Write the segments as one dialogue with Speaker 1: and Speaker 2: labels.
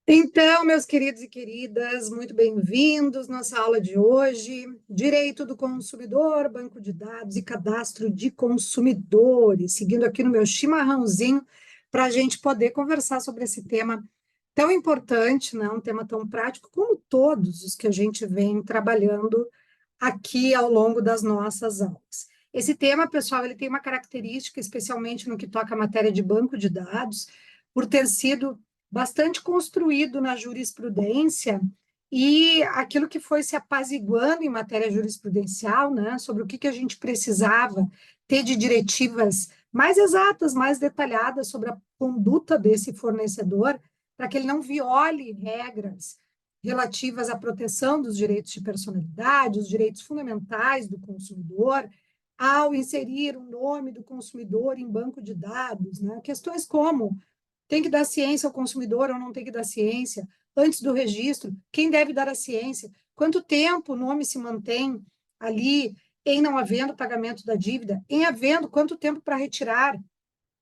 Speaker 1: Então, meus queridos e queridas, muito bem-vindos. Nossa aula de hoje, Direito do Consumidor, Banco de Dados e Cadastro de Consumidores. Seguindo aqui no meu chimarrãozinho, para a gente poder conversar sobre esse tema tão importante, né? Um tema tão prático como todos os que a gente vem trabalhando aqui ao longo das nossas aulas. Esse tema, pessoal, ele tem uma característica, especialmente no que toca à matéria de banco de dados, por ter sido bastante construído na jurisprudência e aquilo que foi se apaziguando em matéria jurisprudencial, né, sobre o que a gente precisava ter de diretivas mais exatas, mais detalhadas sobre a conduta desse fornecedor, para que ele não viole regras relativas à proteção dos direitos de personalidade, os direitos fundamentais do consumidor, ao inserir o nome do consumidor em banco de dados, né? Questões como tem que dar ciência ao consumidor ou não tem que dar ciência? Antes do registro, quem deve dar a ciência? Quanto tempo o nome se mantém ali em não havendo pagamento da dívida? Em havendo, quanto tempo para retirar?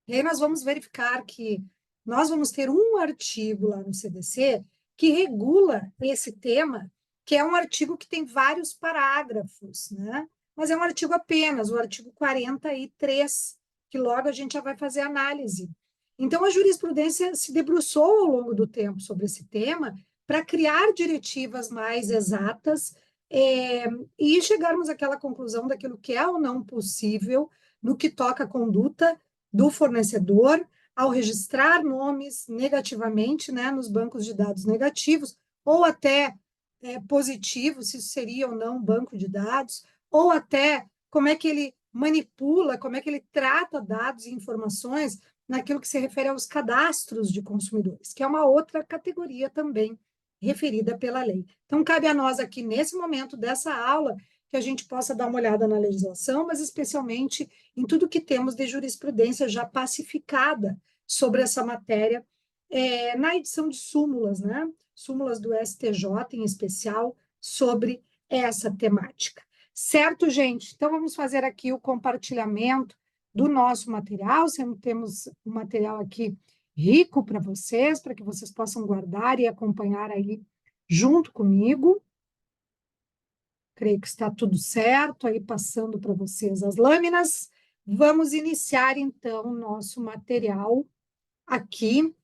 Speaker 1: E aí nós vamos verificar que nós vamos ter um artigo lá no CDC que regula esse tema, que é um artigo que tem vários parágrafos, né? Mas é um artigo apenas, o artigo 43, que logo a gente já vai fazer análise. Então, a jurisprudência se debruçou ao longo do tempo sobre esse tema para criar diretivas mais exatas e chegarmos àquela conclusão daquilo que é ou não possível no que toca à conduta do fornecedor ao registrar nomes negativamente, né, nos bancos de dados negativos, ou até positivos, se isso seria ou não um banco de dados, ou até como é que ele manipula, como é que ele trata dados e informações naquilo que se refere aos cadastros de consumidores, que é uma outra categoria também referida pela lei. Então, cabe a nós aqui, nesse momento dessa aula, que a gente possa dar uma olhada na legislação, mas especialmente em tudo que temos de jurisprudência já pacificada sobre essa matéria, na edição de súmulas, né? Súmulas do STJ, em especial, sobre essa temática. Certo, gente? Então, vamos fazer aqui o compartilhamento do nosso material. Sempre temos um material aqui rico para que vocês possam guardar e acompanhar aí junto comigo. Creio que está tudo certo, aí passando para vocês as lâminas. Vamos iniciar, então, o nosso material aqui,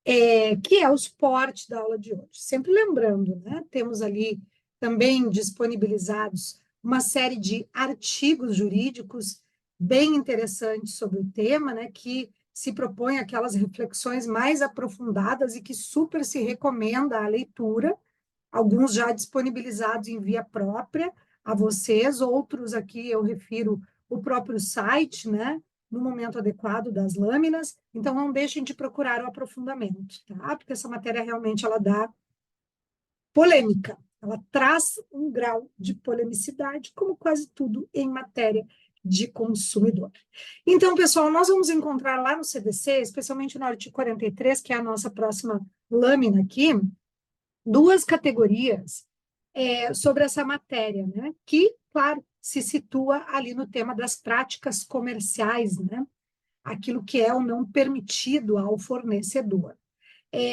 Speaker 1: que é o suporte da aula de hoje. Sempre lembrando, né? Temos ali também disponibilizados uma série de artigos jurídicos bem interessantes sobre o tema, né? Que se propõem aquelas reflexões mais aprofundadas e que super se recomenda a leitura, alguns já disponibilizados em via própria a vocês, outros aqui eu refiro o próprio site, né, no momento adequado das lâminas, então não deixem de procurar o aprofundamento, tá? Porque essa matéria realmente ela dá polêmica, ela traz um grau de polemicidade, como quase tudo em matéria de consumidor. Então, pessoal, nós vamos encontrar lá no CDC, especialmente no artigo 43, que é a nossa próxima lâmina aqui, duas categorias sobre essa matéria, né? Que, claro, se situa ali no tema das práticas comerciais, né? Aquilo que é ou não permitido ao fornecedor.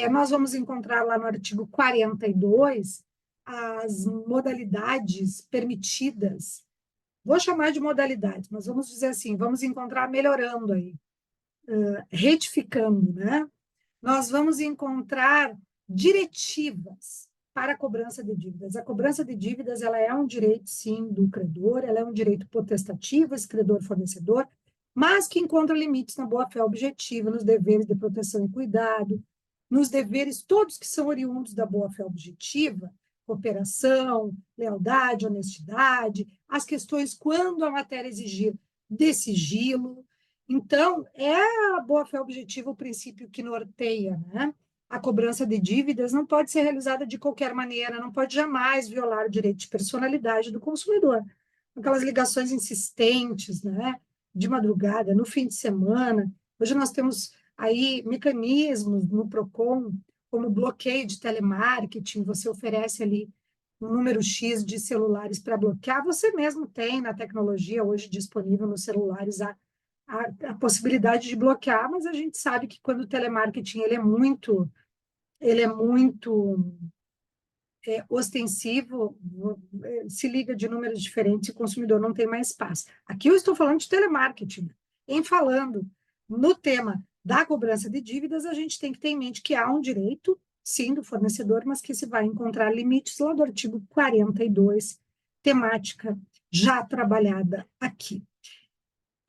Speaker 1: Nós vamos encontrar lá no artigo 42 as modalidades permitidas, vou chamar de modalidades, mas vamos dizer assim, vamos encontrar melhorando aí, retificando, né? Nós vamos encontrar diretivas para a cobrança de dívidas. A cobrança de dívidas ela é um direito, sim, do credor, ela é um direito potestativo, esse credor-fornecedor, mas que encontra limites na boa-fé objetiva, nos deveres de proteção e cuidado, nos deveres todos que são oriundos da boa-fé objetiva, cooperação, lealdade, honestidade, as questões quando a matéria exigir de sigilo. Então, é a boa-fé objetiva o princípio que norteia, né? A cobrança de dívidas não pode ser realizada de qualquer maneira, não pode jamais violar o direito de personalidade do consumidor. Aquelas ligações insistentes, né? De madrugada, no fim de semana. Hoje nós temos aí mecanismos no PROCON, como bloqueio de telemarketing, você oferece ali um número X de celulares para bloquear, você mesmo tem na tecnologia hoje disponível nos celulares a possibilidade de bloquear, mas a gente sabe que quando o telemarketing ele é muito ele é muito ostensivo, se liga de números diferentes e o consumidor não tem mais paz. Aqui eu estou falando de telemarketing. Em falando no tema da cobrança de dívidas, a gente tem que ter em mente que há um direito, sim, do fornecedor, mas que se vai encontrar limites lá do artigo 42, temática já trabalhada aqui.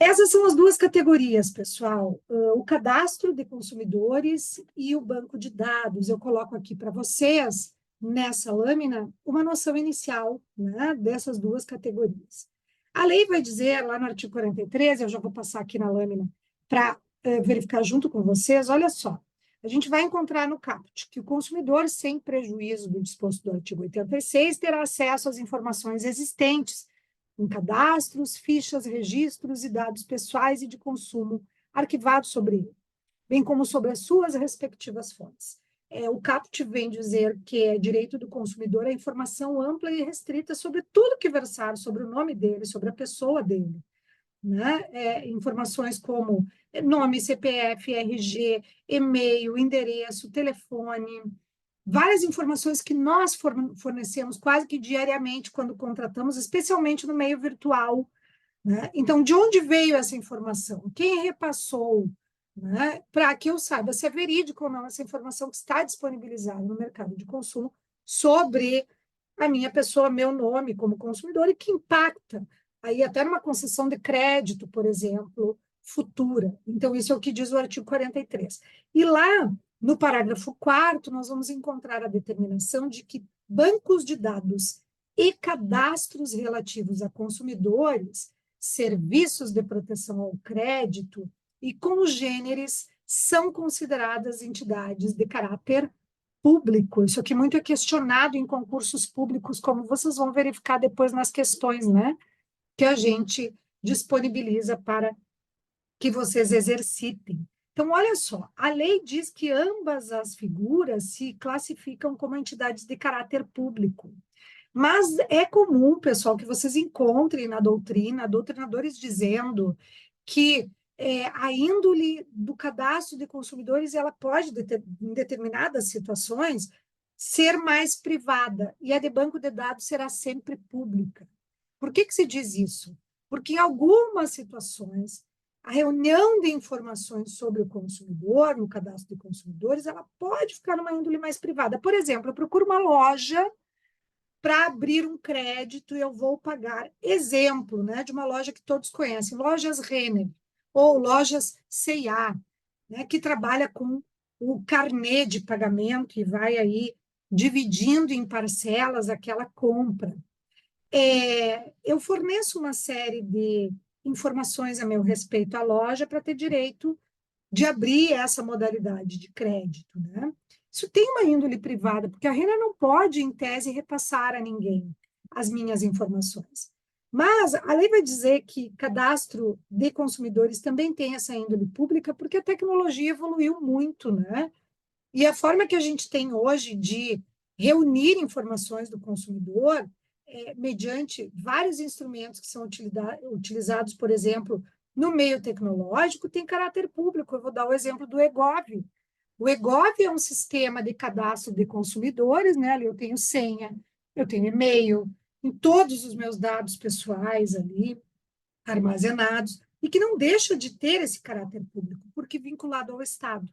Speaker 1: Essas são as duas categorias, pessoal. O cadastro de consumidores e o banco de dados. Eu coloco aqui para vocês, nessa lâmina, uma noção inicial, né, dessas duas categorias. A lei vai dizer, lá no artigo 43, eu já vou passar aqui na lâmina para verificar junto com vocês, olha só. A gente vai encontrar no caput que o consumidor, sem prejuízo do disposto do artigo 86, terá acesso às informações existentes em cadastros, fichas, registros e dados pessoais e de consumo arquivados sobre ele, bem como sobre as suas respectivas fontes. O caput vem dizer que é direito do consumidor a informação ampla e restrita sobre tudo que versar sobre o nome dele, sobre a pessoa dele. Né? Informações como nome, CPF, RG, e-mail, endereço, telefone, várias informações que nós fornecemos quase que diariamente quando contratamos, especialmente no meio virtual. Né? Então, de onde veio essa informação? Quem repassou? Né? Para que eu saiba se é verídico ou não essa informação que está disponibilizada no mercado de consumo sobre a minha pessoa, meu nome como consumidor, e que impacta aí até numa concessão de crédito, por exemplo, futura. Então, isso é o que diz o artigo 43. E lá, no parágrafo 4º, nós vamos encontrar a determinação de que bancos de dados e cadastros relativos a consumidores, serviços de proteção ao crédito e congêneres são consideradas entidades de caráter público. Isso aqui muito é questionado em concursos públicos, como vocês vão verificar depois nas questões, né, que a gente disponibiliza para que vocês exercitem. Então, olha só, a lei diz que ambas as figuras se classificam como entidades de caráter público. Mas é comum, pessoal, que vocês encontrem na doutrina doutrinadores dizendo que a índole do cadastro de consumidores ela pode, em determinadas situações, ser mais privada e a de banco de dados será sempre pública. Por que se diz isso? Porque em algumas situações a reunião de informações sobre o consumidor, no cadastro de consumidores, ela pode ficar numa índole mais privada. Por exemplo, eu procuro uma loja para abrir um crédito e eu vou pagar. Exemplo, né, de uma loja que todos conhecem, lojas Renner ou lojas C&A, né, que trabalha com o carnê de pagamento e vai aí dividindo em parcelas aquela compra. Eu forneço uma série de informações a meu respeito à loja para ter direito de abrir essa modalidade de crédito, né? Isso tem uma índole privada, porque a Renner não pode, em tese, repassar a ninguém as minhas informações. Mas a lei vai dizer que cadastro de consumidores também tem essa índole pública, porque a tecnologia evoluiu muito, né? E a forma que a gente tem hoje de reunir informações do consumidor, mediante vários instrumentos que são utilizados, por exemplo, no meio tecnológico, tem caráter público. Eu vou dar o exemplo do EGOV. O EGOV é um sistema de cadastro de consumidores, né? Ali eu tenho senha, eu tenho e-mail, em todos os meus dados pessoais ali armazenados, e que não deixa de ter esse caráter público, porque vinculado ao Estado.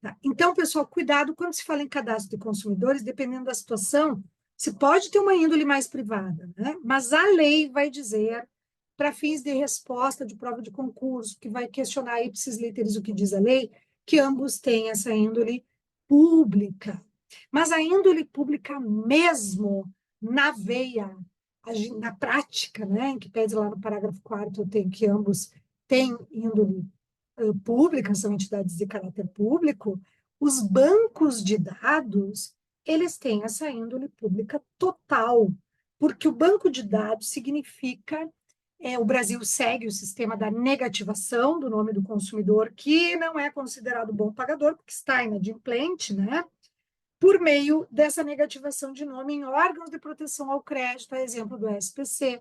Speaker 1: Tá? Então, pessoal, cuidado quando se fala em cadastro de consumidores, dependendo da situação, se pode ter uma índole mais privada, né? Mas a lei vai dizer, para fins de resposta de prova de concurso, que vai questionar ipsis literis o que diz a lei, que ambos têm essa índole pública. Mas a índole pública mesmo, na veia, na prática, né, em que pede lá no parágrafo 4º, tem que ambos têm índole pública, são entidades de caráter público, os bancos de dados, eles têm essa índole pública total, porque o banco de dados significa, o Brasil segue o sistema da negativação do nome do consumidor, que não é considerado bom pagador, porque está inadimplente, né? Por meio dessa negativação de nome em órgãos de proteção ao crédito, a exemplo do SPC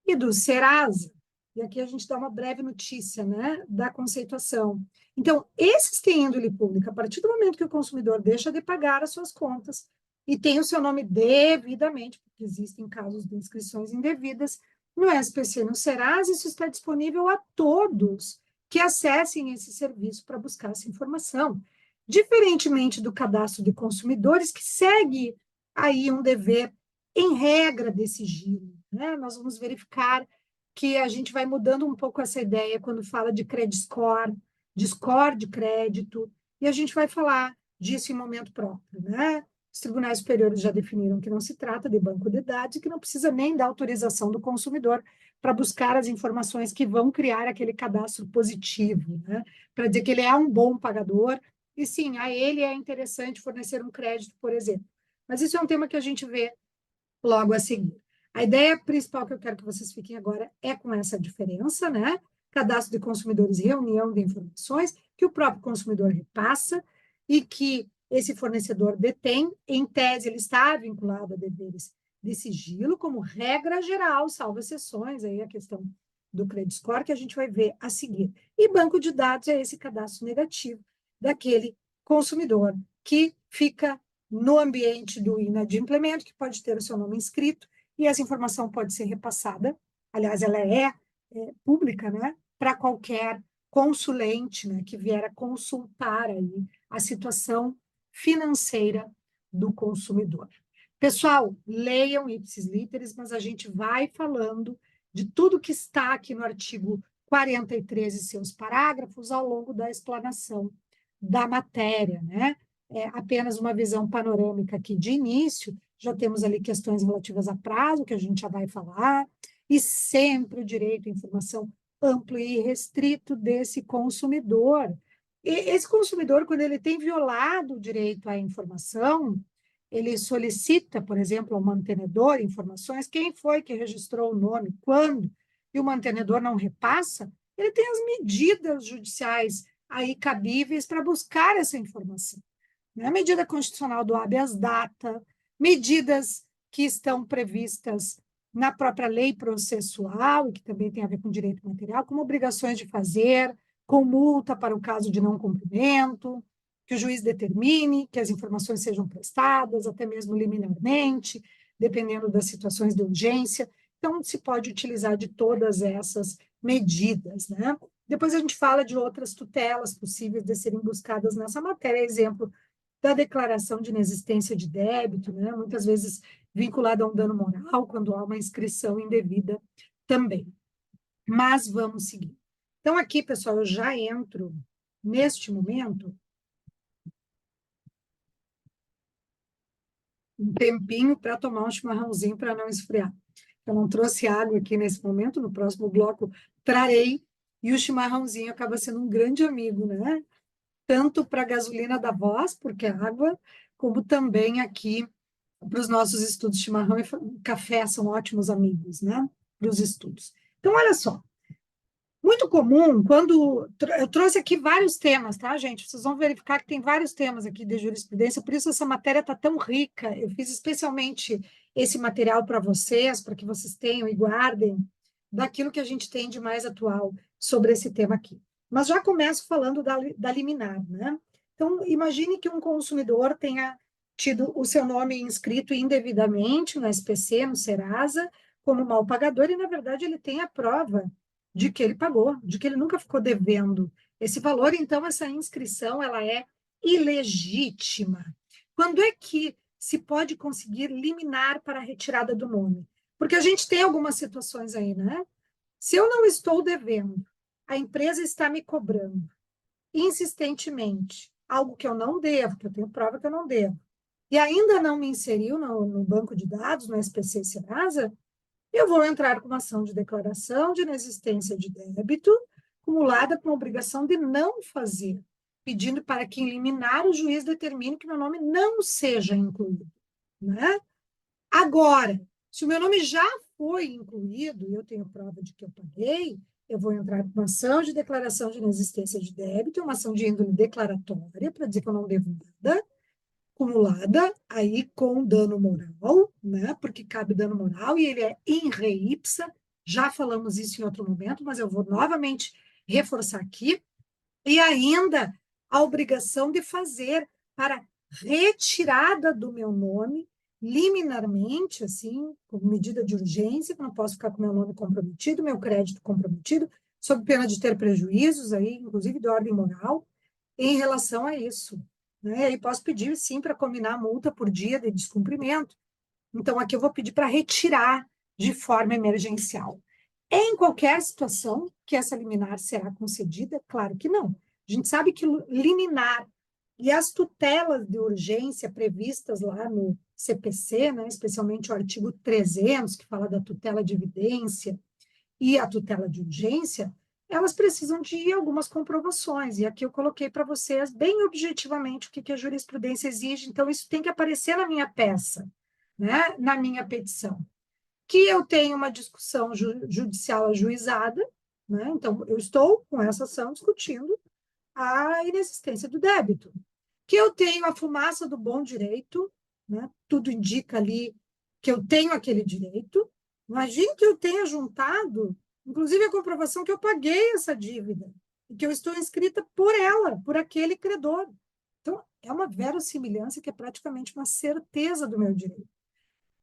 Speaker 1: e do Serasa. E aqui a gente dá uma breve notícia, né, da conceituação. Então, esses têm índole pública. A partir do momento que o consumidor deixa de pagar as suas contas e tem o seu nome devidamente, porque existem casos de inscrições indevidas, no SPC, no Serasa, isso está disponível a todos que acessem esse serviço para buscar essa informação. Diferentemente do cadastro de consumidores, que segue aí um dever em regra de sigilo, né? Nós vamos verificar que a gente vai mudando um pouco essa ideia quando fala de credit score, de score de crédito, e a gente vai falar disso em momento próprio, né? Os tribunais superiores já definiram que não se trata de banco de dados e que não precisa nem da autorização do consumidor para buscar as informações que vão criar aquele cadastro positivo, né? Para dizer que ele é um bom pagador, e sim, a ele é interessante fornecer um crédito, por exemplo. Mas isso é um tema que a gente vê logo a seguir. A ideia principal que eu quero que vocês fiquem agora é com essa diferença, né? Cadastro de consumidores, reunião de informações que o próprio consumidor repassa e que esse fornecedor detém. Em tese, ele está vinculado a deveres de sigilo, como regra geral, salvo exceções, aí a questão do credit score, que a gente vai ver a seguir. E banco de dados é esse cadastro negativo daquele consumidor que fica no ambiente do inadimplemento, que pode ter o seu nome inscrito, e essa informação pode ser repassada, aliás, ela é pública, né, para qualquer consulente, né, que vier a consultar aí a situação financeira do consumidor. Pessoal, leiam ipsis literis, mas a gente vai falando de tudo que está aqui no artigo 43 e seus parágrafos ao longo da explanação da matéria, né? Apenas uma visão panorâmica aqui de início, já temos ali questões relativas a prazo, que a gente já vai falar, e sempre o direito à informação amplo e restrito desse consumidor. E esse consumidor, quando ele tem violado o direito à informação, ele solicita, por exemplo, ao mantenedor informações, quem foi que registrou o nome, quando, e o mantenedor não repassa, ele tem as medidas judiciais aí cabíveis para buscar essa informação. A medida constitucional do habeas data, medidas que estão previstas na própria lei processual, e que também tem a ver com direito material, como obrigações de fazer, com multa para o caso de não cumprimento, que o juiz determine que as informações sejam prestadas, até mesmo liminarmente, dependendo das situações de urgência. Então, se pode utilizar de todas essas medidas, né? Depois a gente fala de outras tutelas possíveis de serem buscadas nessa matéria, exemplo da declaração de inexistência de débito, né? Muitas vezes vinculada a um dano moral, quando há uma inscrição indevida também. Mas vamos seguir. Então, aqui, pessoal, eu já entro neste momento um tempinho para tomar um chimarrãozinho para não esfriar. Eu não trouxe água aqui nesse momento, no próximo bloco trarei, e o chimarrãozinho acaba sendo um grande amigo, né? Tanto para a gasolina da voz, porque é água, como também aqui para os nossos estudos. Chimarrão e café são ótimos amigos, né? Para os estudos. Então, olha só. Muito comum, quando eu trouxe aqui vários temas, tá, gente? Vocês vão verificar que tem vários temas aqui de jurisprudência, por isso essa matéria está tão rica. Eu fiz especialmente esse material para vocês, para que vocês tenham e guardem daquilo que a gente tem de mais atual sobre esse tema aqui. Mas já começo falando da liminar, né? Então, imagine que um consumidor tenha tido o seu nome inscrito indevidamente no SPC, no Serasa, como mal pagador, e, na verdade, ele tem a prova de que ele pagou, de que ele nunca ficou devendo esse valor, então essa inscrição ela é ilegítima. Quando é que se pode conseguir liminar para a retirada do nome? Porque a gente tem algumas situações aí, né? Se eu não estou devendo, a empresa está me cobrando insistentemente algo que eu não devo, que eu tenho prova que eu não devo, e ainda não me inseriu no banco de dados, no SPC Serasa, eu vou entrar com uma ação de declaração de inexistência de débito, acumulada com a obrigação de não fazer, pedindo para que, em liminar, o juiz determine que meu nome não seja incluído, né? Agora, se o meu nome já foi incluído e eu tenho prova de que eu paguei, eu vou entrar com uma ação de declaração de inexistência de débito, uma ação de índole declaratória, para dizer que eu não devo nada, acumulada aí com dano moral, né? Porque cabe dano moral e ele é in re ipsa, já falamos isso em outro momento, mas eu vou novamente reforçar aqui, e ainda a obrigação de fazer para retirada do meu nome, liminarmente, assim, com medida de urgência, que não posso ficar com meu nome comprometido, meu crédito comprometido, sob pena de ter prejuízos aí, inclusive de ordem moral, em relação a isso. Né? E posso pedir, sim, para combinar a multa por dia de descumprimento. Então, aqui eu vou pedir para retirar de forma emergencial. Em qualquer situação que essa liminar será concedida? Claro que não. A gente sabe que liminar e as tutelas de urgência previstas lá no CPC, né, especialmente o artigo 300, que fala da tutela de evidência e a tutela de urgência, elas precisam de algumas comprovações. E aqui eu coloquei para vocês bem objetivamente o que a jurisprudência exige. Então, isso tem que aparecer na minha peça, né, na minha petição. Que eu tenho uma discussão judicial ajuizada, né? Então, eu estou com essa ação discutindo a inexistência do débito. Que eu tenho a fumaça do bom direito, né? Tudo indica ali que eu tenho aquele direito. Imagine que eu tenha juntado, inclusive, a comprovação que eu paguei essa dívida e que eu estou inscrita por ela, por aquele credor. Então, é uma verossimilhança que é praticamente uma certeza do meu direito.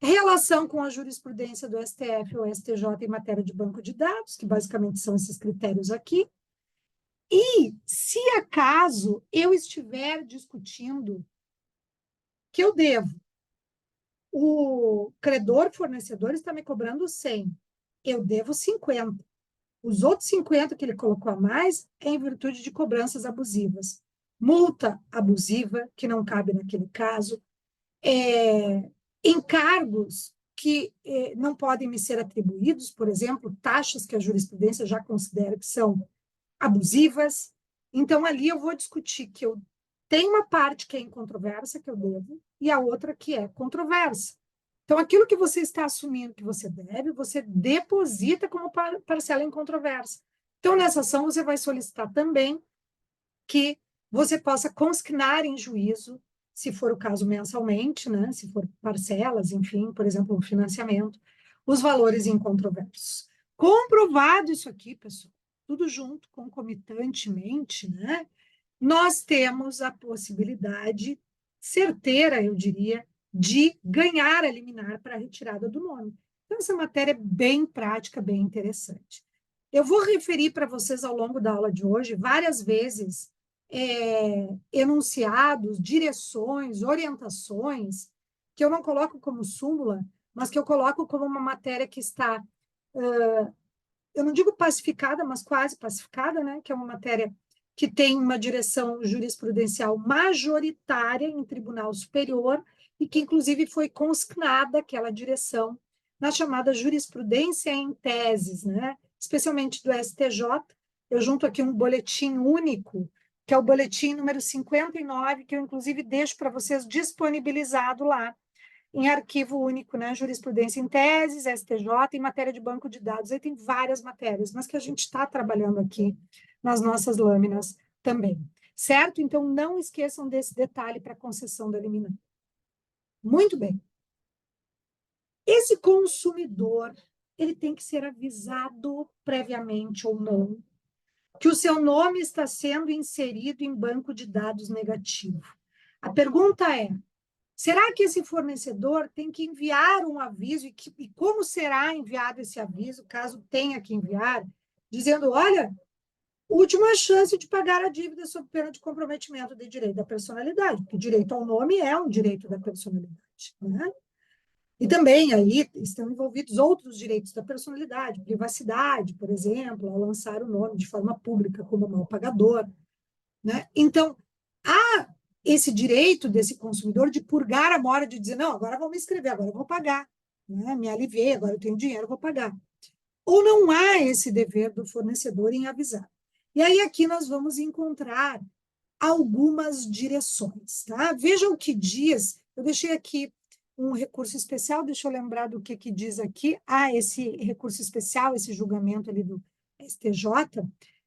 Speaker 1: Relação com a jurisprudência do STF ou STJ em matéria de banco de dados, que basicamente são esses critérios aqui. E, se acaso eu estiver discutindo que eu devo, o credor fornecedor está me cobrando 100, eu devo 50. Os outros 50 que ele colocou a mais é em virtude de cobranças abusivas. Multa abusiva, que não cabe naquele caso, encargos que não podem me ser atribuídos, por exemplo, taxas que a jurisprudência já considera que são abusivas. Então, ali eu vou discutir que eu tenho uma parte que é incontroversa, que eu devo, e a outra que é controversa. Então, aquilo que você está assumindo que você deve, você deposita como parcela incontroversa. Então, nessa ação, você vai solicitar também que você possa consignar em juízo, se for o caso mensalmente, né? Se for parcelas, enfim, por exemplo, um financiamento, os valores incontroversos. Comprovado isso aqui, pessoal, tudo junto, concomitantemente, né? Nós temos a possibilidade certeira, eu diria, de ganhar a liminar para a retirada do nome. Então, essa matéria é bem prática, bem interessante. Eu vou referir para vocês ao longo da aula de hoje várias vezes enunciados, direções, orientações, que eu não coloco como súmula, mas que eu coloco como uma matéria que está, eu não digo pacificada, mas quase pacificada, né? Que é uma matéria que tem uma direção jurisprudencial majoritária em tribunal superior e que, inclusive, foi consignada aquela direção na chamada jurisprudência em teses, né? Especialmente do STJ. Eu junto aqui um boletim único, que é o boletim número 59, que eu, inclusive, deixo para vocês disponibilizado lá, em arquivo único, né? Jurisprudência em teses, STJ, em matéria de banco de dados. Aí tem várias matérias, mas que a gente está trabalhando aqui nas nossas lâminas também. Certo? Então, não esqueçam desse detalhe para a concessão da liminar. Muito bem. Esse consumidor, ele tem que ser avisado previamente ou não que o seu nome está sendo inserido em banco de dados negativo. A pergunta é: será que esse fornecedor tem que enviar um aviso e como será enviado esse aviso, caso tenha que enviar, dizendo, olha, última chance de pagar a dívida sob pena de comprometimento de direito da personalidade, porque direito ao nome é um direito da personalidade, né? E também aí estão envolvidos outros direitos da personalidade, privacidade, por exemplo, ao lançar o nome de forma pública como mal pagador, né? Então, há esse direito desse consumidor de purgar a mora, de dizer, não, agora vou me inscrever, agora eu vou pagar, né? Me aliviei, agora eu tenho dinheiro, eu vou pagar. Ou não há esse dever do fornecedor em avisar. E aí aqui nós vamos encontrar algumas direções, tá? Veja o que diz, eu deixei aqui um recurso especial, deixa eu lembrar do que diz aqui. Ah, esse recurso especial, esse julgamento ali do STJ,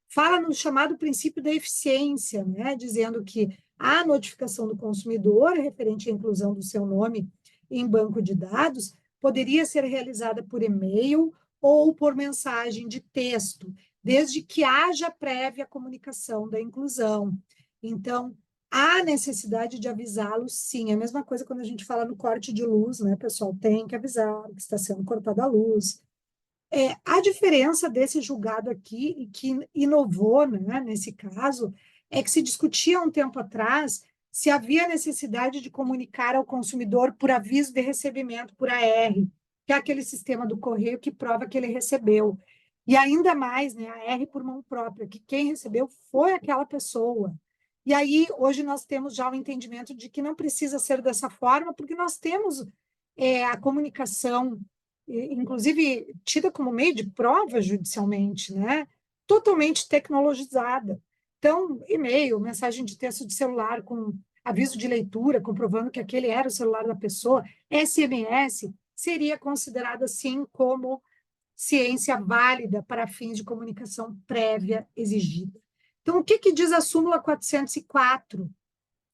Speaker 1: fala no chamado princípio da eficiência, né? Dizendo que a notificação do consumidor referente à inclusão do seu nome em banco de dados poderia ser realizada por e-mail ou por mensagem de texto, desde que haja prévia comunicação da inclusão. Então, há necessidade de avisá-lo, sim. É a mesma coisa quando a gente fala no corte de luz, né, pessoal? Tem que avisar que está sendo cortada a luz. A diferença desse julgado aqui, e que inovou, né, nesse caso, é que se discutia um tempo atrás se havia necessidade de comunicar ao consumidor por aviso de recebimento, por AR, que é aquele sistema do correio que prova que ele recebeu. E ainda mais, né, AR por mão própria, que quem recebeu foi aquela pessoa. E aí, hoje, nós temos já o entendimento de que não precisa ser dessa forma, porque nós temos a comunicação inclusive tida como meio de prova judicialmente, né? Totalmente tecnologizada. Então, e-mail, mensagem de texto de celular com aviso de leitura, comprovando que aquele era o celular da pessoa, SMS, seria considerada, sim, como ciência válida para fins de comunicação prévia exigida. Então, o que, que diz a súmula 404?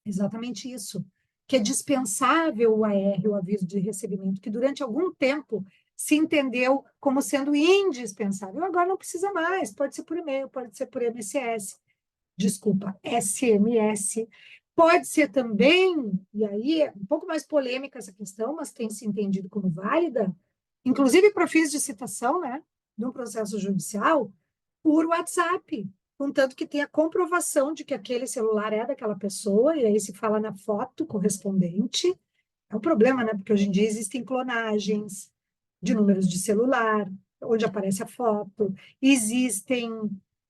Speaker 1: Exatamente isso, que é dispensável o AR, o aviso de recebimento, que durante algum tempo se entendeu como sendo indispensável. Agora não precisa mais, pode ser por e-mail, pode ser por MSS, desculpa, SMS. Pode ser também, e aí é um pouco mais polêmica essa questão, mas tem se entendido como válida, inclusive para fins de citação, né, de um processo judicial, por WhatsApp, contanto que tenha comprovação de que aquele celular é daquela pessoa, e aí se fala na foto correspondente. É um problema, né? Porque hoje em dia existem clonagens de números de celular, onde aparece a foto, existem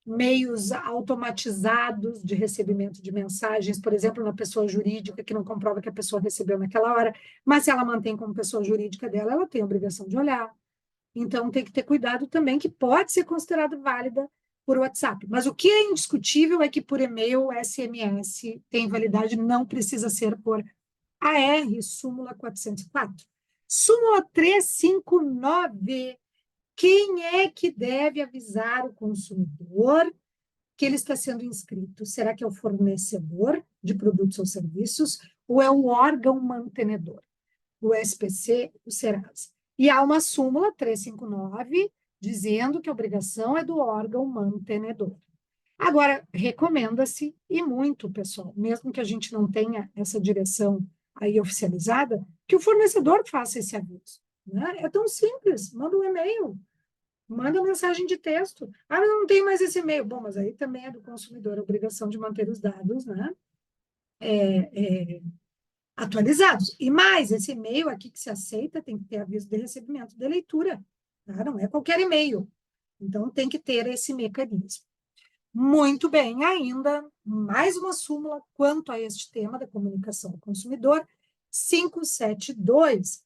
Speaker 1: meios automatizados de recebimento de mensagens, por exemplo, na pessoa jurídica, que não comprova que a pessoa recebeu naquela hora, mas se ela mantém como pessoa jurídica dela, ela tem a obrigação de olhar. Então, tem que ter cuidado também, que pode ser considerada válida por WhatsApp. Mas o que é indiscutível é que por e-mail, SMS tem validade, não precisa ser por AR, súmula 404. Súmula 359. Quem é que deve avisar o consumidor que ele está sendo inscrito? Será que é o fornecedor de produtos ou serviços ou é o órgão mantenedor? O SPC, o Serasa. E há uma súmula 359 dizendo que a obrigação é do órgão mantenedor. Agora, recomenda-se, e muito, pessoal, mesmo que a gente não tenha essa direção aí oficializada, que o fornecedor faça esse aviso. Né? É tão simples, manda um e-mail, manda mensagem de texto. Ah, mas não tem mais esse e-mail. Bom, mas aí também é do consumidor a obrigação de manter os dados, né? Atualizados. E mais, esse e-mail aqui que se aceita tem que ter aviso de recebimento de leitura. Tá? Não é qualquer e-mail. Então, tem que ter esse mecanismo. Muito bem, ainda mais uma súmula quanto a este tema da comunicação ao consumidor, 572,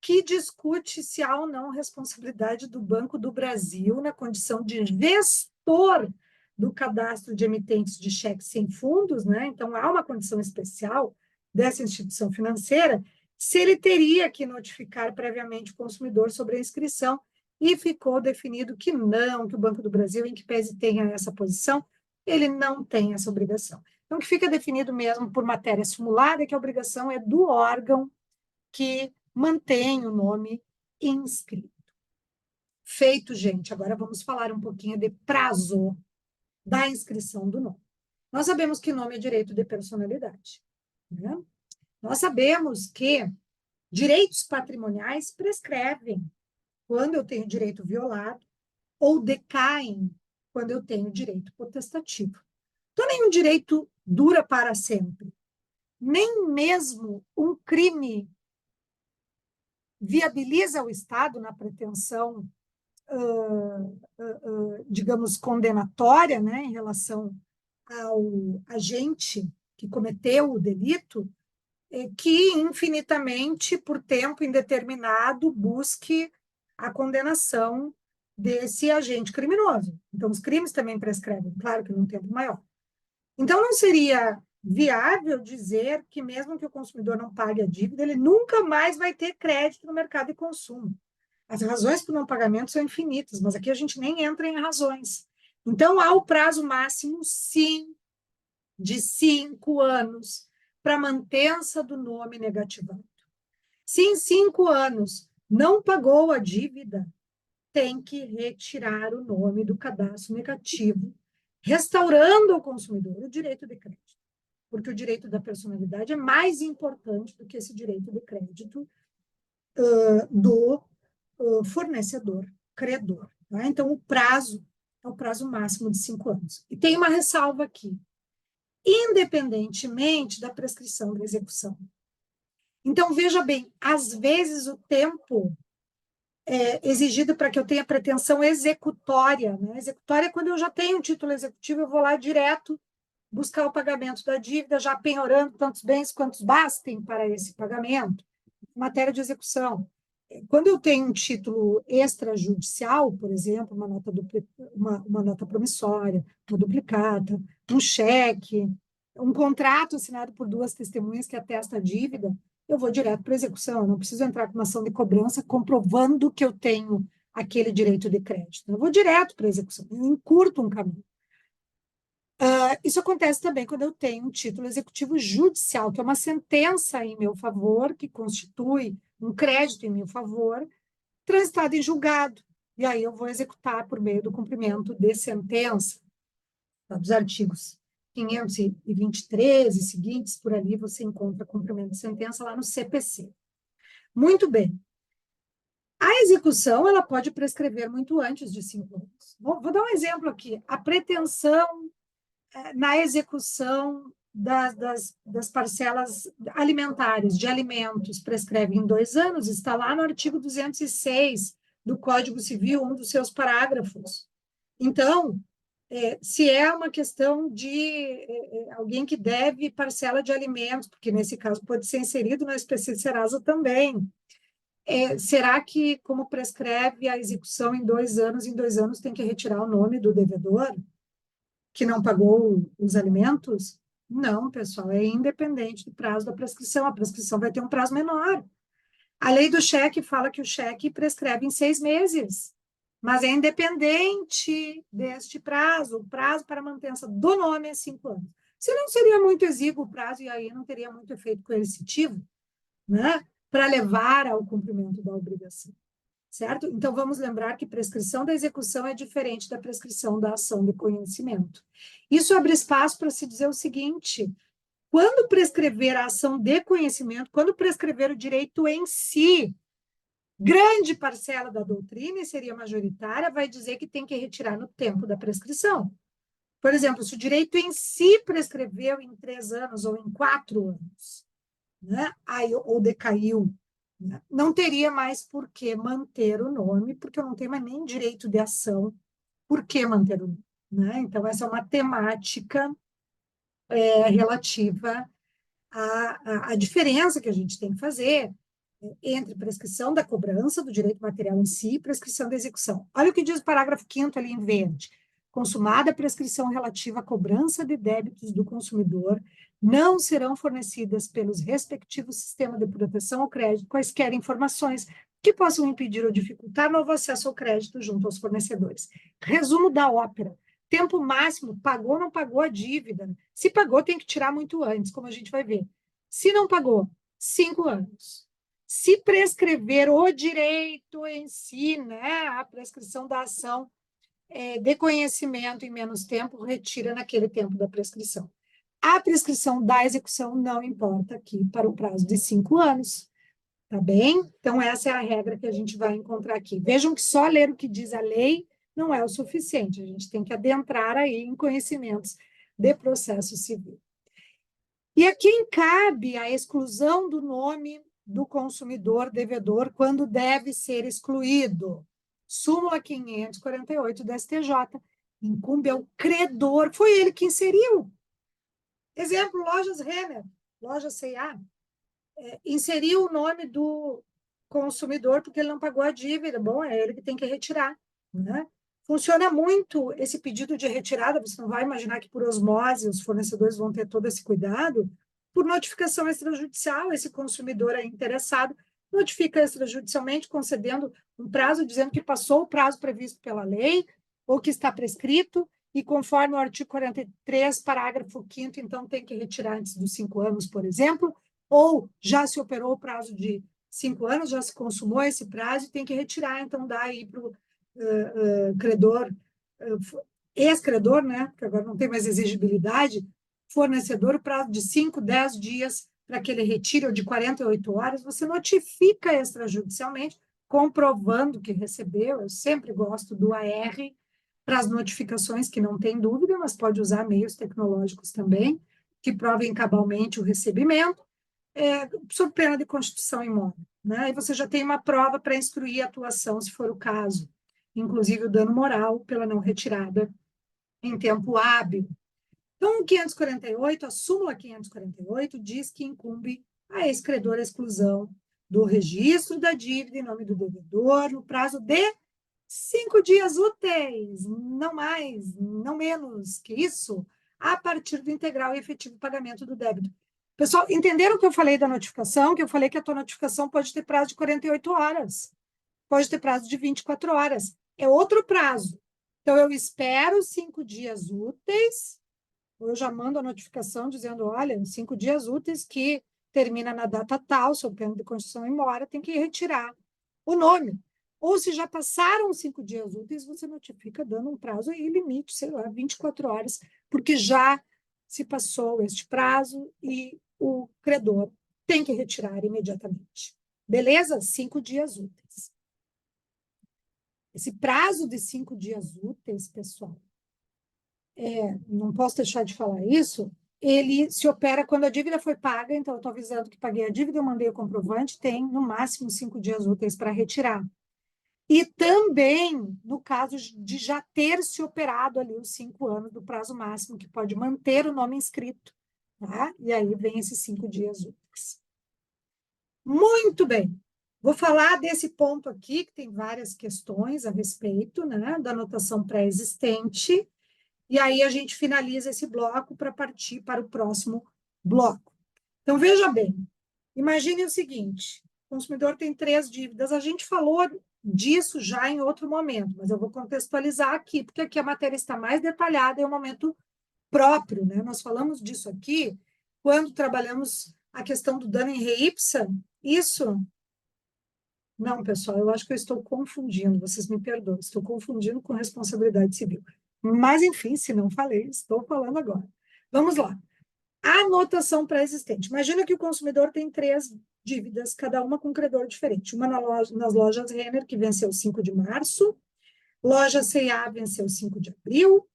Speaker 1: que discute se há ou não responsabilidade do Banco do Brasil na condição de gestor do cadastro de emitentes de cheques sem fundos, né? Então, há uma condição especial dessa instituição financeira, se ele teria que notificar previamente o consumidor sobre a inscrição, e ficou definido que não, que o Banco do Brasil, em que pese tenha essa posição, ele não tem essa obrigação. Então, o que fica definido mesmo por matéria simulada é que a obrigação é do órgão que mantém o nome inscrito. Feito, gente, agora vamos falar um pouquinho de prazo da inscrição do nome. Nós sabemos que nome é direito de personalidade, né? Nós sabemos que direitos patrimoniais prescrevem quando eu tenho direito violado ou decaem quando eu tenho direito potestativo. Então, nenhum direito dura para sempre. Nem mesmo um crime viabiliza o Estado na pretensão, digamos, condenatória, né, em relação ao agente que cometeu o delito, que infinitamente, por tempo indeterminado, busque a condenação desse agente criminoso. Então, os crimes também prescrevem, claro que num tempo maior. Então, não seria viável dizer que, mesmo que o consumidor não pague a dívida, ele nunca mais vai ter crédito no mercado de consumo. As razões para o não pagamento são infinitas, mas aqui a gente nem entra em razões. Então, há o prazo máximo, sim, de 5 anos para mantença do nome negativado. Se em 5 anos não pagou a dívida, tem que retirar o nome do cadastro negativo, restaurando ao consumidor o direito de crédito, porque o direito da personalidade é mais importante do que esse direito de crédito do fornecedor, credor. Tá? Então, o prazo é o prazo máximo de 5 anos. E tem uma ressalva aqui. Independentemente da prescrição da execução. Então, veja bem, às vezes o tempo exigido para que eu tenha pretensão executória, né? Executória é quando eu já tenho um título executivo, eu vou lá direto buscar o pagamento da dívida, já penhorando tantos bens quantos bastem para esse pagamento, matéria de execução. Quando eu tenho um título extrajudicial, por exemplo, uma nota promissória, uma duplicata, um cheque, um contrato assinado por 2 testemunhas que atesta a dívida, eu vou direto para a execução. Eu não preciso entrar com uma ação de cobrança comprovando que eu tenho aquele direito de crédito. Eu vou direto para a execução, eu encurto um caminho. Isso acontece também quando eu tenho um título executivo judicial, que é uma sentença em meu favor, que constitui um crédito em meu favor, transitado em julgado. E aí eu vou executar por meio do cumprimento de sentença, tá, dos artigos 523 e seguintes, por ali você encontra cumprimento de sentença lá no CPC. Muito bem. A execução, ela pode prescrever muito antes de 5 anos. Vou dar um exemplo aqui. A pretensão na execução das parcelas alimentares, de alimentos, prescreve em 2 anos, está lá no artigo 206 do Código Civil, um dos seus parágrafos. Então, se é uma questão de alguém que deve parcela de alimentos, porque nesse caso pode ser inserido na SPC Serasa também, será que, como prescreve a execução em 2 anos, em 2 anos tem que retirar o nome do devedor que não pagou os alimentos? Não, pessoal, é independente do prazo da prescrição. A prescrição vai ter um prazo menor. A lei do cheque fala que o cheque prescreve em 6 meses, mas é independente deste prazo. O prazo para manutenção do nome é 5 anos. Se não seria muito exíguo o prazo, e aí não teria muito efeito coercitivo, né, para levar ao cumprimento da obrigação. Certo? Então, vamos lembrar que prescrição da execução é diferente da prescrição da ação de conhecimento. Isso abre espaço para se dizer o seguinte: quando prescrever a ação de conhecimento, quando prescrever o direito em si, grande parcela da doutrina, e seria majoritária, vai dizer que tem que retirar no tempo da prescrição. Por exemplo, se o direito em si prescreveu em 3 anos ou em 4 anos, né? Aí, ou decaiu, não teria mais por que manter o nome, porque eu não tenho mais nem direito de ação, por que manter o nome? Né? Então, essa é uma temática relativa à diferença que a gente tem que fazer entre prescrição da cobrança do direito material em si e prescrição da execução. Olha o que diz o parágrafo 5º ali em verde. Consumada a prescrição relativa à cobrança de débitos do consumidor, não serão fornecidas pelos respectivos sistemas de proteção ao crédito quaisquer informações que possam impedir ou dificultar novo acesso ao crédito junto aos fornecedores. Resumo da ópera. Tempo máximo, pagou ou não pagou a dívida. Se pagou, tem que tirar muito antes, como a gente vai ver. Se não pagou, 5 anos. Se prescrever o direito em si, né, a prescrição da ação de conhecimento em menos tempo, retira naquele tempo da prescrição. A prescrição da execução não importa aqui para o prazo de 5 anos, tá bem? Então, essa é a regra que a gente vai encontrar aqui. Vejam que só ler o que diz a lei não é o suficiente, a gente tem que adentrar aí em conhecimentos de processo civil. E a quem cabe a exclusão do nome do consumidor devedor quando deve ser excluído? Súmula 548 do STJ. Incumbe ao credor, foi ele que inseriu. Exemplo, Lojas Renner, Loja C&A, inseriu o nome do consumidor porque ele não pagou a dívida. Bom, é ele que tem que retirar, né? Funciona muito esse pedido de retirada, você não vai imaginar que por osmose os fornecedores vão ter todo esse cuidado. Por notificação extrajudicial, esse consumidor é interessado, notifica extrajudicialmente, concedendo um prazo, dizendo que passou o prazo previsto pela lei, ou que está prescrito, e conforme o artigo 43, parágrafo 5º, então tem que retirar antes dos 5 anos, por exemplo, ou já se operou o prazo de 5 anos, já se consumou esse prazo e tem que retirar, então dá aí para credor, ex-credor, né, porque agora não tem mais exigibilidade, fornecedor, o prazo de 5, 10 dias para que ele retire, ou de 48 horas, você notifica extrajudicialmente, comprovando que recebeu. Eu sempre gosto do AR para as notificações, que não tem dúvida, mas pode usar meios tecnológicos também, que provem cabalmente o recebimento, sob pena de constituição imóvel. Né? Aí você já tem uma prova para instruir a atuação, se for o caso, inclusive o dano moral pela não retirada em tempo hábil. Então, o 548, a súmula 548, diz que incumbe a ex-credor a exclusão do registro da dívida em nome do devedor no prazo de 5 dias úteis, não mais, não menos que isso, a partir do integral e efetivo pagamento do débito. Pessoal, entenderam o que eu falei da notificação? Que eu falei que a tua notificação pode ter prazo de 48 horas, pode ter prazo de 24 horas. É outro prazo. Então, eu espero 5 dias úteis, ou eu já mando a notificação dizendo, olha, 5 dias úteis que termina na data tal, sob pena de constituição imóvel, tem que retirar o nome. Ou se já passaram 5 dias úteis, você notifica dando um prazo e limite, sei lá, 24 horas, porque já se passou este prazo e o credor tem que retirar imediatamente. Beleza? 5 dias úteis. Esse prazo de 5 dias úteis, pessoal, não posso deixar de falar isso, ele se opera quando a dívida foi paga, então eu estou avisando que paguei a dívida, eu mandei o comprovante, tem no máximo 5 dias úteis para retirar. E também no caso de já ter se operado ali os 5 anos do prazo máximo, que pode manter o nome inscrito. Tá? E aí vem esses 5 dias úteis. Muito bem. Vou falar desse ponto aqui, que tem várias questões a respeito, né, da anotação pré-existente. E aí a gente finaliza esse bloco para partir para o próximo bloco. Então, veja bem, imagine o seguinte, o consumidor tem 3 dívidas, a gente falou disso já em outro momento, mas eu vou contextualizar aqui, porque aqui a matéria está mais detalhada, é um momento próprio, né? Nós falamos disso aqui quando trabalhamos a questão do dano em re ipsa, isso... Não, pessoal, eu acho que eu estou confundindo, vocês me perdoem, estou confundindo com responsabilidade civil. Mas, enfim, se não falei, estou falando agora. Vamos lá. Anotação pré-existente. Imagina que o consumidor tem 3 dívidas, cada uma com um credor diferente. Uma nas lojas Renner, que venceu 5 de março, loja C&A venceu 5 de abril,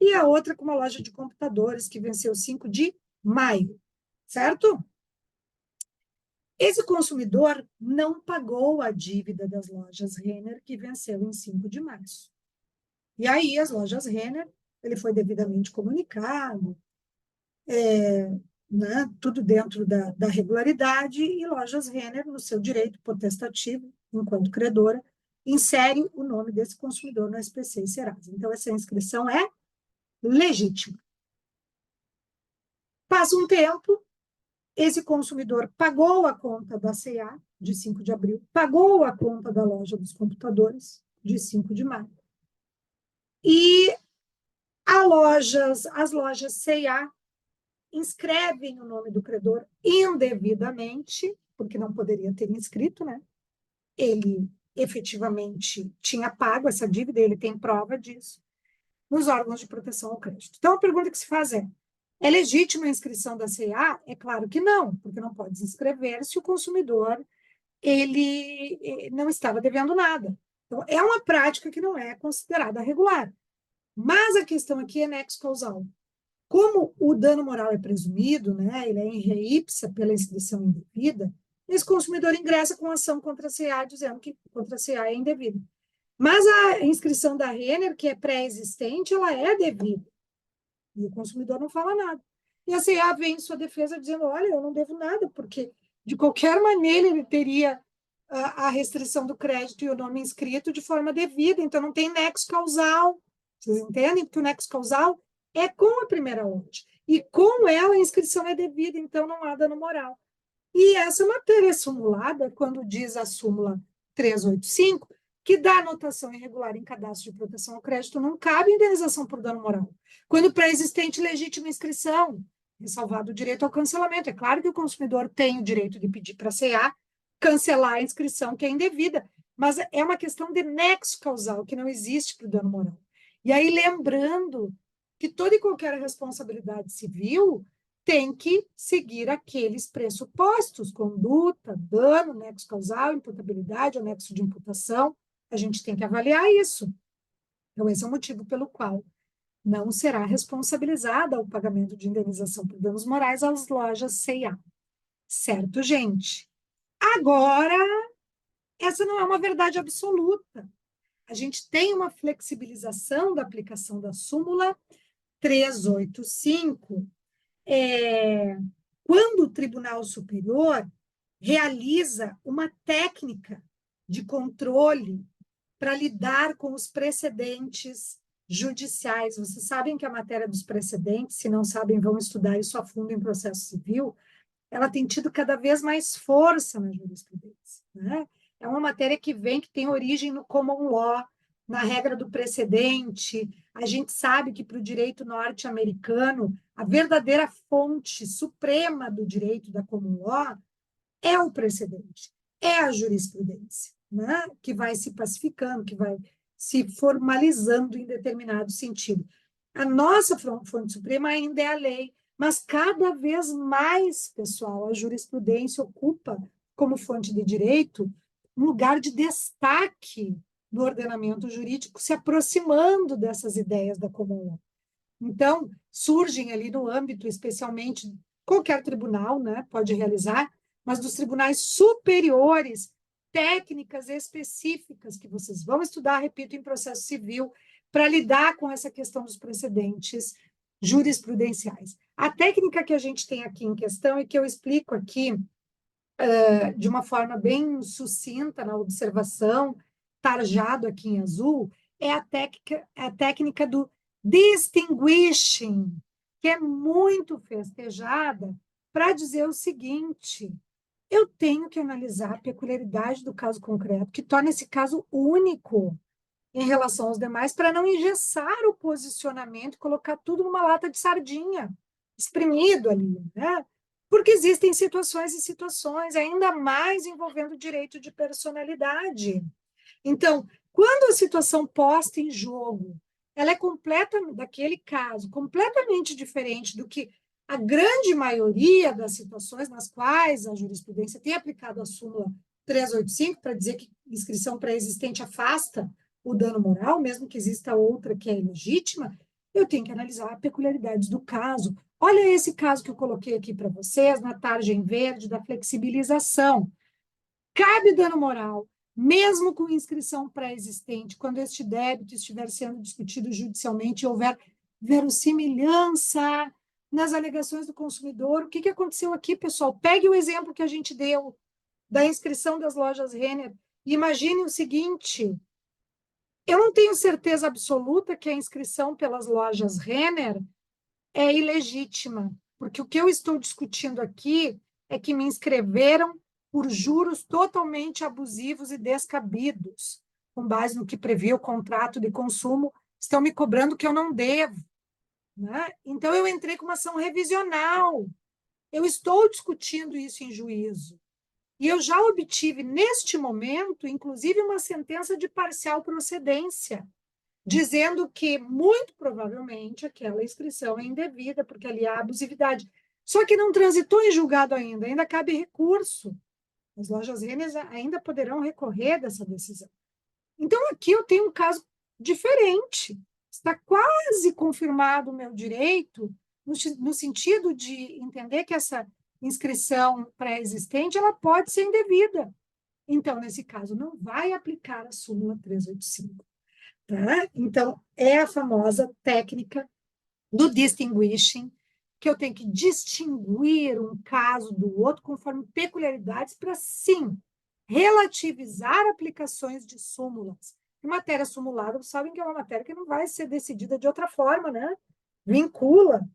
Speaker 1: e a outra com uma loja de computadores, que venceu 5 de maio, certo? Esse consumidor não pagou a dívida das lojas Renner, que venceu em 5 de março. E aí, as lojas Renner, ele foi devidamente comunicado, né, tudo dentro da regularidade, e lojas Renner, no seu direito potestativo, enquanto credora, insere o nome desse consumidor no SPC e Serasa. Então, essa inscrição é legítima. Passa um tempo, esse consumidor pagou a conta da C&A, de 5 de abril, pagou a conta da loja dos computadores, de 5 de maio. E as lojas C&A inscrevem o nome do credor indevidamente, porque não poderia ter inscrito, né? Ele efetivamente tinha pago essa dívida, ele tem prova disso, nos órgãos de proteção ao crédito. Então, a pergunta que se faz é legítima a inscrição da C&A? É claro que não, porque não pode se inscrever se o consumidor ele não estava devendo nada. Então, é uma prática que não é considerada regular. Mas a questão aqui é nexo causal. Como o dano moral é presumido, né, ele é em re ipsa pela inscrição indevida, esse consumidor ingressa com ação contra a C&A, dizendo que contra a C&A é indevida. Mas a inscrição da Renner, que é pré-existente, ela é devida. E o consumidor não fala nada. E a C&A vem em sua defesa dizendo, olha, eu não devo nada, porque de qualquer maneira ele teria a restrição do crédito e o nome inscrito de forma devida, então não tem nexo causal. Vocês entendem? Porque o nexo causal é com a primeira loja. E com ela a inscrição é devida, então não há dano moral. E essa matéria é simulada quando diz a súmula 385, que dá anotação irregular em cadastro de proteção ao crédito, não cabe indenização por dano moral. Quando pré-existente legítima inscrição, ressalvado o direito ao cancelamento. É claro que o consumidor tem o direito de pedir para a C&A cancelar a inscrição que é indevida, mas é uma questão de nexo causal, que não existe para o dano moral. E aí, lembrando que toda e qualquer responsabilidade civil tem que seguir aqueles pressupostos, conduta, dano, nexo causal, imputabilidade, anexo de imputação, a gente tem que avaliar isso. Então, esse é o motivo pelo qual não será responsabilizada o pagamento de indenização por danos morais às lojas C&A. Certo, gente? Agora, essa não é uma verdade absoluta. A gente tem uma flexibilização da aplicação da súmula 385, quando o Tribunal Superior realiza uma técnica de controle para lidar com os precedentes judiciais. Vocês sabem que a matéria dos precedentes, se não sabem, vão estudar isso a fundo em processo civil, ela tem tido cada vez mais força na jurisprudência, né? É uma matéria que tem origem no common law, na regra do precedente. A gente sabe que para o direito norte-americano, a verdadeira fonte suprema do direito da common law é o precedente, é a jurisprudência, né? Que vai se pacificando, que vai se formalizando em determinado sentido. A nossa fonte suprema ainda é a lei, mas cada vez mais, pessoal, a jurisprudência ocupa, como fonte de direito, um lugar de destaque no ordenamento jurídico, se aproximando dessas ideias da common law. Então, surgem ali no âmbito, especialmente, qualquer tribunal, né, pode realizar, mas dos tribunais superiores, técnicas específicas que vocês vão estudar, repito, em processo civil, para lidar com essa questão dos precedentes jurisprudenciais. A técnica que a gente tem aqui em questão e que eu explico aqui de uma forma bem sucinta na observação, tarjado aqui em azul, é a técnica do distinguishing, que é muito festejada para dizer o seguinte: eu tenho que analisar a peculiaridade do caso concreto, que torna esse caso único em relação aos demais, para não engessar o posicionamento e colocar tudo numa lata de sardinha, espremido ali, né? Porque existem situações e situações, ainda mais envolvendo o direito de personalidade. Então, quando a situação posta em jogo, ela é daquele caso, completamente diferente do que a grande maioria das situações nas quais a jurisprudência tem aplicado a súmula 385 para dizer que inscrição pré-existente afasta o dano moral, mesmo que exista outra que é ilegítima, eu tenho que analisar peculiaridades do caso. Olha esse caso que eu coloquei aqui para vocês, na tarja em verde, da flexibilização. Cabe dano moral, mesmo com inscrição pré-existente, quando este débito estiver sendo discutido judicialmente e houver verossimilhança nas alegações do consumidor. O que aconteceu aqui, pessoal? Pegue o exemplo que a gente deu da inscrição das lojas Renner e imagine o seguinte: eu não tenho certeza absoluta que a inscrição pelas lojas Renner é ilegítima, porque o que eu estou discutindo aqui é que me inscreveram por juros totalmente abusivos e descabidos, com base no que previa o contrato de consumo, estão me cobrando que eu não devo, né? Então, eu entrei com uma ação revisional. Eu estou discutindo isso em juízo. E eu já obtive, neste momento, inclusive, uma sentença de parcial procedência, dizendo que, muito provavelmente, aquela inscrição é indevida, porque ali há abusividade. Só que não transitou em julgado ainda cabe recurso. As lojas Renner ainda poderão recorrer dessa decisão. Então, aqui eu tenho um caso diferente. Está quase confirmado o meu direito, no sentido de entender que essa inscrição pré-existente ela pode ser indevida. Então, nesse caso, não vai aplicar a súmula 385. Tá? Então, é a famosa técnica do distinguishing, que eu tenho que distinguir um caso do outro conforme peculiaridades para, sim, relativizar aplicações de súmulas. E matéria sumulada, vocês sabem que é uma matéria que não vai ser decidida de outra forma, né? Vincula,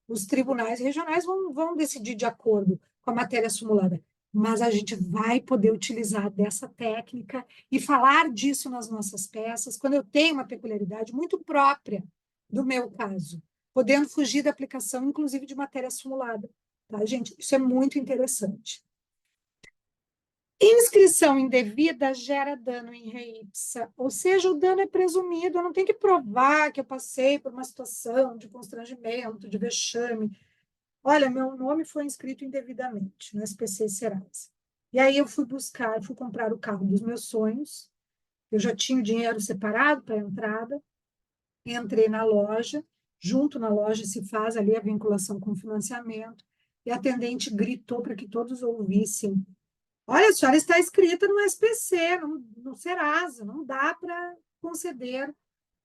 Speaker 1: os tribunais regionais vão decidir de acordo com a matéria sumulada. Mas a gente vai poder utilizar dessa técnica e falar disso nas nossas peças, quando eu tenho uma peculiaridade muito própria do meu caso, podendo fugir da aplicação, inclusive de matéria simulada. Tá, gente? Isso é muito interessante. Inscrição indevida gera dano em re ipsa, ou seja, o dano é presumido, eu não tenho que provar que eu passei por uma situação de constrangimento, de vexame. Olha, meu nome foi inscrito indevidamente no SPC Serasa. E aí eu fui comprar o carro dos meus sonhos, eu já tinha o dinheiro separado para a entrada, entrei na loja, junto na loja se faz ali a vinculação com o financiamento, e a atendente gritou para que todos ouvissem: olha, a senhora está inscrita no SPC, no Serasa, não dá para conceder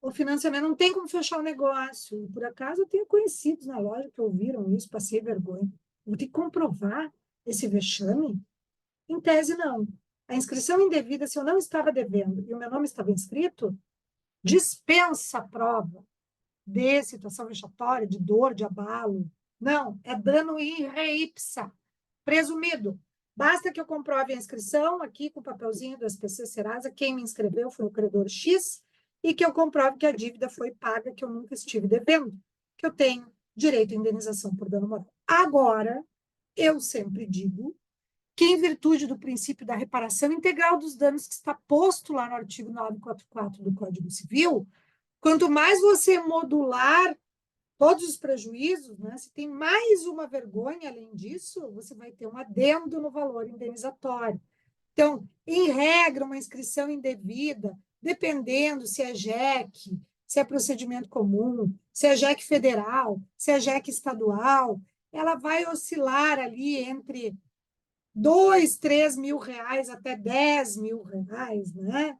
Speaker 1: o financiamento, não tem como fechar o negócio. E, por acaso, eu tenho conhecidos na loja que ouviram isso, passei vergonha. Vou ter que comprovar esse vexame? Em tese, não. A inscrição indevida, se eu não estava devendo e o meu nome estava inscrito, dispensa a prova de situação vexatória, de dor, de abalo. Não, é dano in re ipsa, presumido. Basta que eu comprove a inscrição aqui com o papelzinho do SPC Serasa, quem me inscreveu foi o credor X, e que eu comprove que a dívida foi paga, que eu nunca estive devendo, que eu tenho direito à indenização por dano moral. Agora, eu sempre digo que, em virtude do princípio da reparação integral dos danos que está posto lá no artigo 944 do Código Civil, quanto mais você modular todos os prejuízos, né? Se tem mais uma vergonha além disso, você vai ter um adendo no valor indenizatório. Então, em regra, uma inscrição indevida, dependendo se é JEC, se é procedimento comum, se é JEC federal, se é JEC estadual, ela vai oscilar ali entre 2, 3 mil reais até 10 mil reais, né?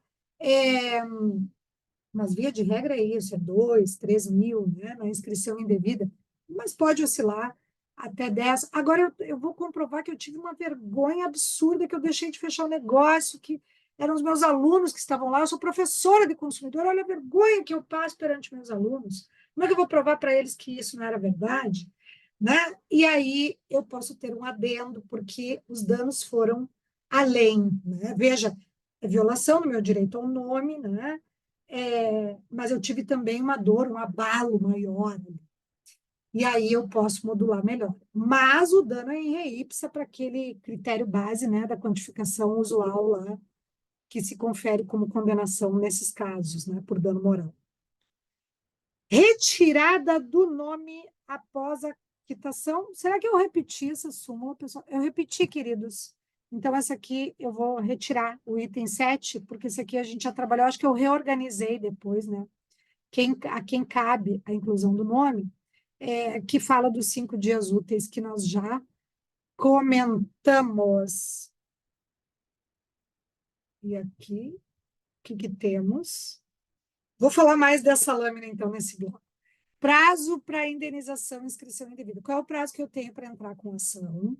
Speaker 1: Mas, via de regra, é isso, é 2, 3 mil, né, na inscrição indevida, mas pode oscilar até 10. Agora, eu vou comprovar que eu tive uma vergonha absurda, que eu deixei de fechar o negócio, que eram os meus alunos que estavam lá, eu sou professora de consumidor, olha a vergonha que eu passo perante meus alunos. Como é que eu vou provar para eles que isso não era verdade? Né? E aí eu posso ter um adendo, porque os danos foram além. Né? Veja, é violação do meu direito ao nome, né? Mas eu tive também uma dor, um abalo maior. E aí eu posso modular melhor. Mas o dano é em re ipsa para aquele critério base, né, da quantificação usual lá, que se confere como condenação nesses casos, né, por dano moral. Retirada do nome após a quitação. Será que eu repeti essa súmula, pessoal? Eu repeti, queridos. Então, essa aqui eu vou retirar o item 7, porque esse aqui a gente já trabalhou, acho que eu reorganizei depois, né? A quem cabe a inclusão do nome, que fala dos 5 dias úteis que nós já comentamos. E aqui, o que temos? Vou falar mais dessa lâmina, então, nesse bloco. Prazo para indenização e inscrição indevida. Qual é o prazo que eu tenho para entrar com ação?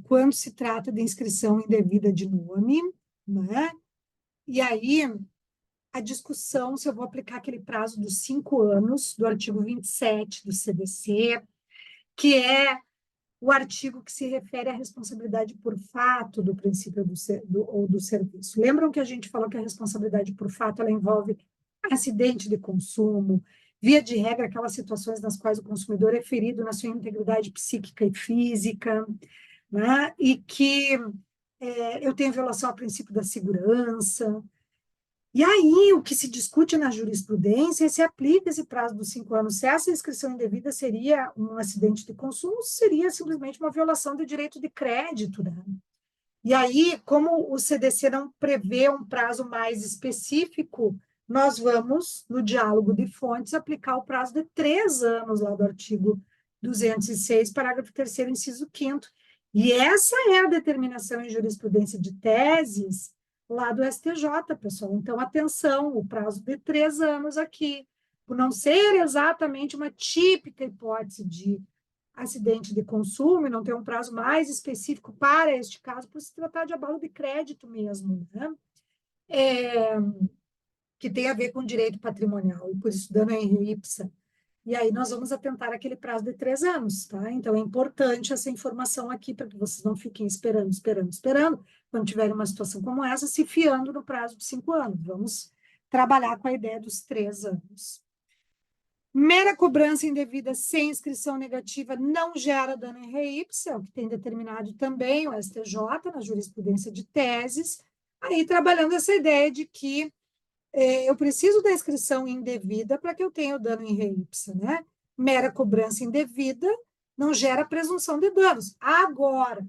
Speaker 1: Quando se trata de inscrição indevida de nome, né? E aí, a discussão se eu vou aplicar aquele prazo dos 5 anos do artigo 27 do CDC, que é o artigo que se refere à responsabilidade por fato do princípio ou do serviço. Lembram que a gente falou que a responsabilidade por fato ela envolve acidente de consumo, via de regra, aquelas situações nas quais o consumidor é ferido na sua integridade psíquica e física, né? E que eu tenho violação ao princípio da segurança. E aí, o que se discute na jurisprudência é se aplica esse prazo dos 5 anos, se essa inscrição indevida seria um acidente de consumo, seria simplesmente uma violação do direito de crédito, né? E aí, como o CDC não prevê um prazo mais específico, nós vamos, no diálogo de fontes, aplicar o prazo de 3 anos lá do artigo 206, parágrafo 3º, inciso 5º. E essa é a determinação em jurisprudência de teses lá do STJ, pessoal. Então, atenção, o prazo de 3 anos aqui, por não ser exatamente uma típica hipótese de acidente de consumo e não ter um prazo mais específico para este caso, por se tratar de abalo de crédito mesmo, né? Que tem a ver com direito patrimonial, e por isso dano em re ipsa. E aí nós vamos atentar aquele prazo de 3 anos, tá? Então é importante essa informação aqui para que vocês não fiquem esperando, quando tiverem uma situação como essa, se fiando no prazo de 5 anos. Vamos trabalhar com a ideia dos 3 anos. Mera cobrança indevida sem inscrição negativa não gera dano em re ipsa, é o que tem determinado também o STJ na jurisprudência de teses, aí trabalhando essa ideia de que eu preciso da inscrição indevida para que eu tenha o dano em re ipsa, né? Mera cobrança indevida não gera presunção de danos. Agora,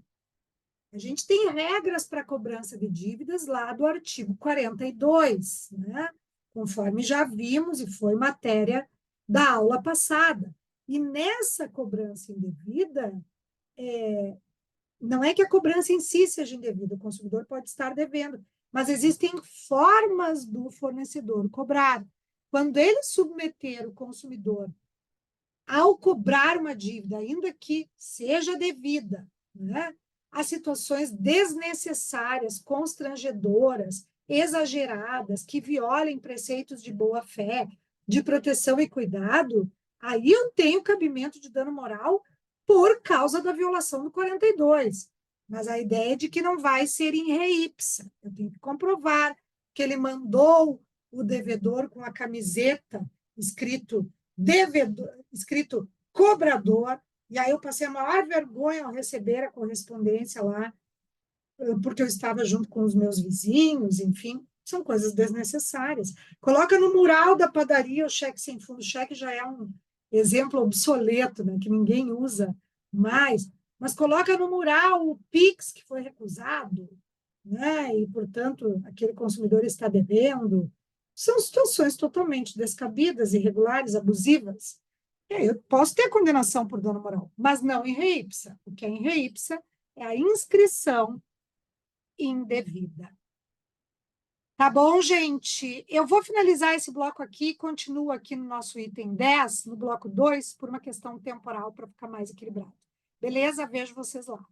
Speaker 1: a gente tem regras para cobrança de dívidas lá do artigo 42, né? Conforme já vimos e foi matéria da aula passada. E nessa cobrança indevida, não é que a cobrança em si seja indevida, o consumidor pode estar devendo, mas existem formas do fornecedor cobrar. Quando ele submeter o consumidor ao cobrar uma dívida, ainda que seja devida, né, a situações desnecessárias, constrangedoras, exageradas, que violem preceitos de boa-fé, de proteção e cuidado, aí eu tenho cabimento de dano moral por causa da violação do 42. Mas a ideia é de que não vai ser em re ipsa. Eu tenho que comprovar que ele mandou o devedor com a camiseta escrito devedor, escrito cobrador, e aí eu passei a maior vergonha ao receber a correspondência lá, porque eu estava junto com os meus vizinhos, enfim, são coisas desnecessárias. Coloca no mural da padaria o cheque sem fundo, o cheque já é um exemplo obsoleto, né, que ninguém usa mais, mas coloca no mural o Pix que foi recusado, né, e, portanto, aquele consumidor está devendo. São situações totalmente descabidas, irregulares, abusivas. Eu posso ter condenação por dano moral, mas não em re ipsa. O que é em re ipsa é a inscrição indevida. Tá bom, gente? Eu vou finalizar esse bloco aqui, continuo aqui no nosso item 10, no bloco 2, por uma questão temporal, para ficar mais equilibrado. Beleza? Vejo vocês lá.